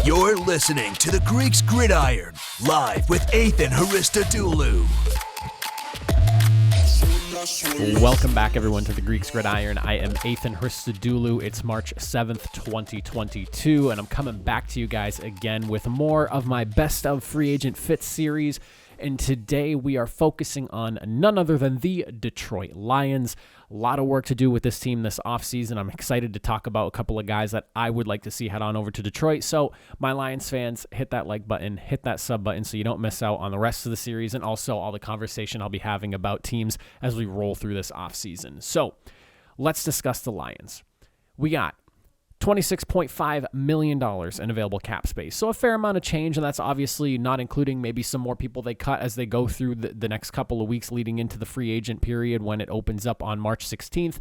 You're listening to the Greeks Gridiron, live with Ethan Haristodoulou. Welcome back, everyone, to the Greeks Gridiron. I am Ethan Haristodoulou. It's March 7th, 2022, and I'm coming back to you guys again with more of my Best of Free Agent Fit series. And today we are focusing on none other than the Detroit Lions. A lot of work to do with this team this offseason. I'm excited to talk about a couple of guys that I would like to see head on over to Detroit. So my Lions fans, hit that like button, hit that sub button so you don't miss out on the rest of the series and also all the conversation I'll be having about teams as we roll through this offseason. So let's discuss the Lions. We got $26.5 million in available cap space. So a fair amount of change, and that's obviously not including maybe some more people they cut as they go through the next couple of weeks leading into the free agent period when it opens up on March 16th.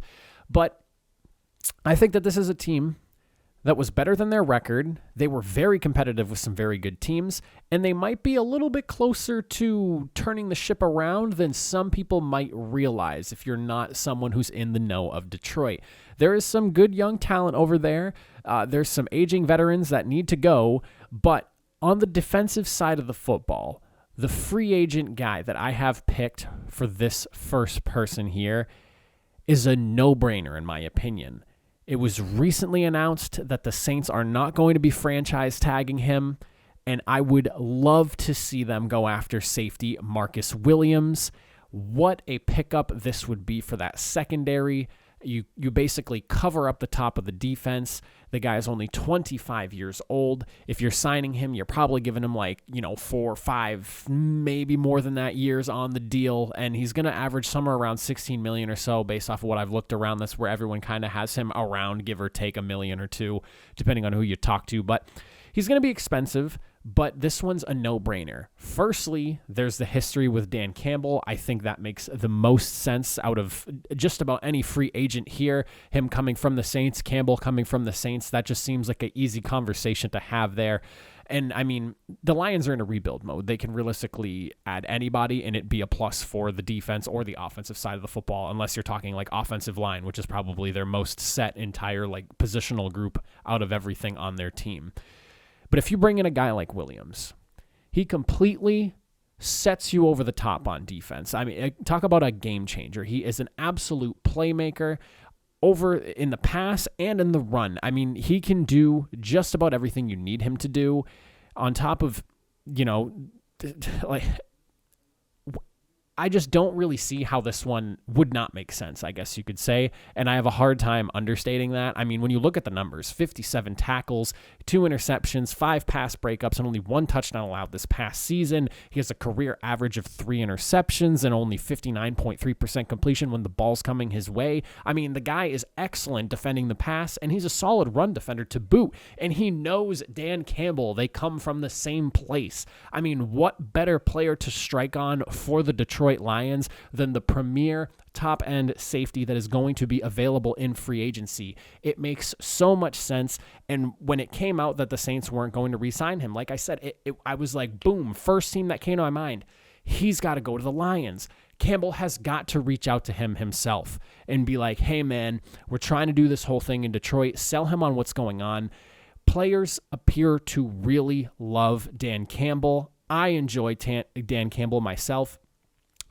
But I think that this is a team that was better than their record. They were very competitive with some very good teams, and they might be a little bit closer to turning the ship around than some people might realize if you're not someone who's in the know of Detroit. There is some good young talent over there. There's some aging veterans that need to go, but on the defensive side of the football, the free agent guy that I have picked for this first person here is a no-brainer in my opinion. It was recently announced that the Saints are not going to be franchise tagging him, and I would love to see them go after safety Marcus Williams. What a pickup this would be for that secondary. You basically cover up the top of the defense. The guy is only 25 years old. If you're signing him, you're probably giving him 4 or 5, maybe more than that years on the deal. And he's going to average somewhere around 16 million or so based off of what I've looked around. That's where everyone kind of has him around, give or take $1 million or $2 million, depending on who you talk to. But he's going to be expensive. But this one's a no-brainer. Firstly, there's the history with Dan Campbell. I think that makes the most sense out of just about any free agent here. Him coming from the Saints, Campbell coming from the Saints, that just seems like an easy conversation to have there. And, I mean, the Lions are in a rebuild mode. They can realistically add anybody and it be a plus for the defense or the offensive side of the football, unless you're talking like offensive line, which is probably their most set entire positional group out of everything on their team. But if you bring in a guy like Williams, he completely sets you over the top on defense. I mean, talk about a game changer. He is an absolute playmaker over in the pass and in the run. I mean, he can do just about everything you need him to do on top of, I just don't really see how this one would not make sense, I guess you could say. And I have a hard time understating that. I mean, when you look at the numbers, 57 tackles, 2 interceptions, 5 pass breakups, and only 1 touchdown allowed this past season. He has a career average of 3 interceptions and only 59.3% completion when the ball's coming his way. I mean, the guy is excellent defending the pass, and he's a solid run defender to boot. And he knows Dan Campbell. They come from the same place. I mean, what better player to strike on for the Detroit Lions than the premier top-end safety that is going to be available in free agency? It makes so much sense. And when it came out that the Saints weren't going to re-sign him, like I said, I was like, boom, first team that came to my mind. He's got to go to the Lions. Campbell has got to reach out to him himself and be like, hey, man, we're trying to do this whole thing in Detroit. Sell him on what's going on. Players appear to really love Dan Campbell. I enjoy Dan Campbell myself.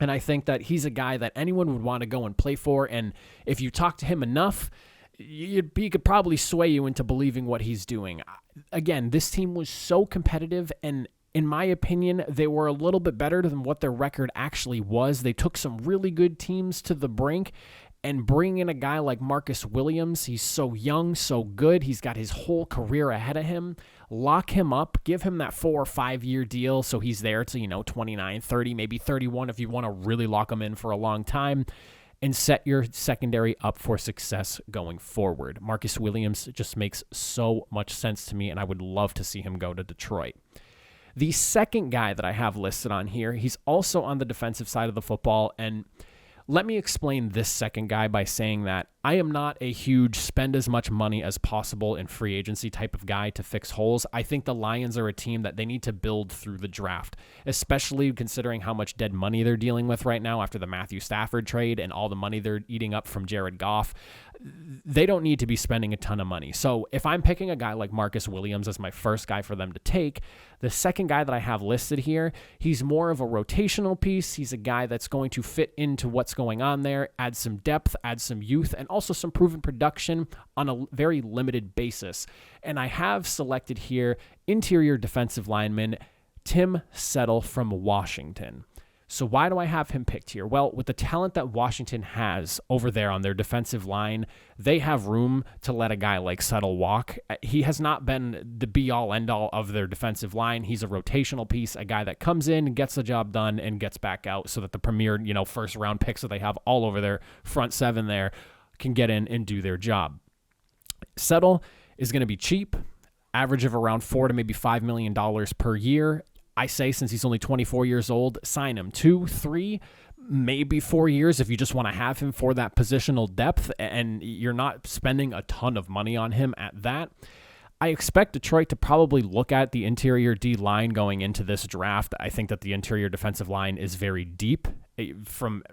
And I think that he's a guy that anyone would want to go and play for. And if you talk to him enough, he could probably sway you into believing what he's doing. Again, this team was so competitive, and in my opinion, they were a little bit better than what their record actually was. They took some really good teams to the brink, and bring in a guy like Marcus Williams. He's so young, so good. He's got his whole career ahead of him. Lock him up, give him that 4 or 5 year deal so he's there to, 29, 30, maybe 31 if you want to really lock him in for a long time, and set your secondary up for success going forward. Marcus Williams just makes so much sense to me, and I would love to see him go to Detroit. The second guy that I have listed on here, he's also on the defensive side of the football, and let me explain this second guy by saying that I am not a huge spend as much money as possible in free agency type of guy to fix holes. I think the Lions are a team that they need to build through the draft, especially considering how much dead money they're dealing with right now after the Matthew Stafford trade and all the money they're eating up from Jared Goff. They don't need to be spending a ton of money. So if I'm picking a guy like Marcus Williams as my first guy for them to take, the second guy that I have listed here, he's more of a rotational piece. He's a guy that's going to fit into what's going on there, add some depth, add some youth, and also some proven production on a very limited basis. And I have selected here interior defensive lineman Tim Settle from Washington. So why do I have him picked here? Well, with the talent that Washington has over there on their defensive line, they have room to let a guy like Settle walk. He has not been the be-all, end-all of their defensive line. He's a rotational piece, a guy that comes in, gets the job done, and gets back out so that the premier, first-round picks that they have all over their front seven there can get in and do their job. Settle is going to be cheap, average of around $4 to maybe $5 million per year. I say, since he's only 24 years old, sign him 2, 3, maybe 4 years if you just want to have him for that positional depth and you're not spending a ton of money on him at that. I expect Detroit to probably look at the interior D line going into this draft. I think that the interior defensive line is very deep from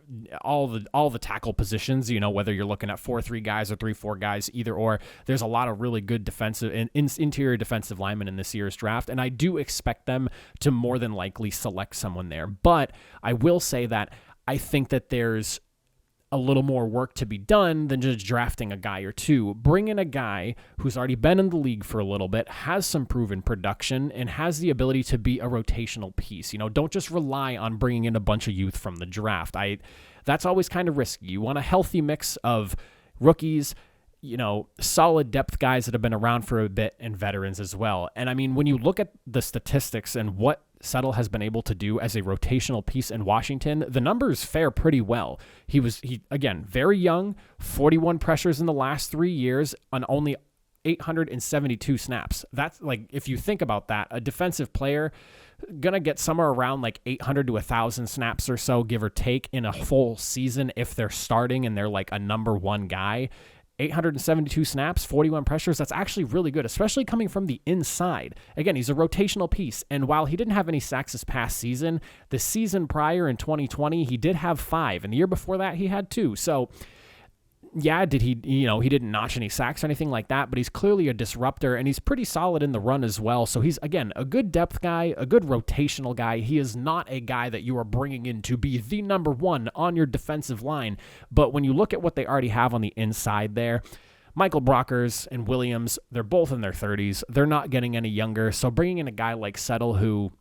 all the tackle positions, whether you're looking at 4-3 guys or 3-4 guys, either or. There's a lot of really good defensive and interior defensive linemen in this year's draft, and I do expect them to more than likely select someone there. But I will say that I think that there's a little more work to be done than just drafting a guy or two. Bring in a guy who's already been in the league for a little bit, has some proven production, and has the ability to be a rotational piece. Don't just rely on bringing in a bunch of youth from the draft. That's always kind of risky. You want a healthy mix of rookies, solid depth guys that have been around for a bit, and veterans as well. And I mean, when you look at the statistics and what Settle has been able to do as a rotational piece in Washington, the numbers fare pretty well. He again, very young, 41 pressures in the last 3 years on only 872 snaps. That's like, if you think about that, a defensive player gonna get somewhere around like 800 to 1,000 snaps or so, give or take, in a full season if they're starting and they're like a number one guy. 872 snaps, 41 pressures, that's actually really good, especially coming from the inside. Again, he's a rotational piece, and while he didn't have any sacks this past season, the season prior in 2020, he did have 5, and the year before that, he had 2. So, yeah, he didn't notch any sacks or anything like that, but he's clearly a disruptor, and he's pretty solid in the run as well. So he's, again, a good depth guy, a good rotational guy. He is not a guy that you are bringing in to be the number one on your defensive line. But when you look at what they already have on the inside there, Michael Brockers and Williams, they're both in their 30s. They're not getting any younger. So bringing in a guy like Settle, who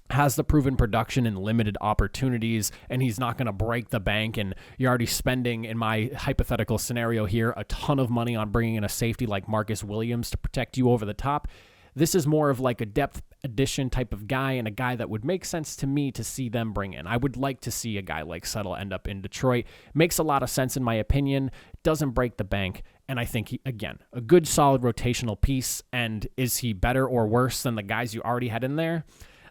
has the proven production and limited opportunities, and he's not going to break the bank, and you're already spending, in my hypothetical scenario here, a ton of money on bringing in a safety like Marcus Williams to protect you over the top. This is more of like a depth addition type of guy, and a guy that would make sense to me to see them bring in. I would like to see a guy like Settle end up in Detroit. Makes a lot of sense in my opinion, doesn't break the bank, and I think he, again, a good solid rotational piece. And is he better or worse than the guys you already had in there?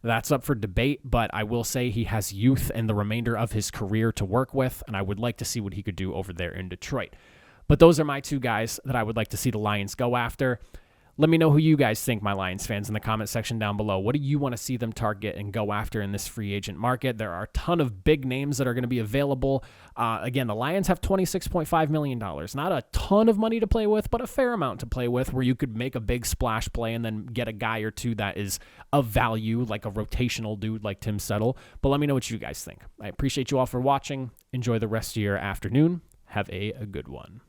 That's up for debate, but I will say he has youth and the remainder of his career to work with, and I would like to see what he could do over there in Detroit. But those are my 2 guys that I would like to see the Lions go after. Let me know who you guys think, my Lions fans, in the comment section down below. What do you want to see them target and go after in this free agent market? There are a ton of big names that are going to be available. Again, the Lions have $26.5 million. Not a ton of money to play with, but a fair amount to play with, where you could make a big splash play and then get a guy or two that is of value, like a rotational dude like Tim Settle. But let me know what you guys think. I appreciate you all for watching. Enjoy the rest of your afternoon. Have a good one.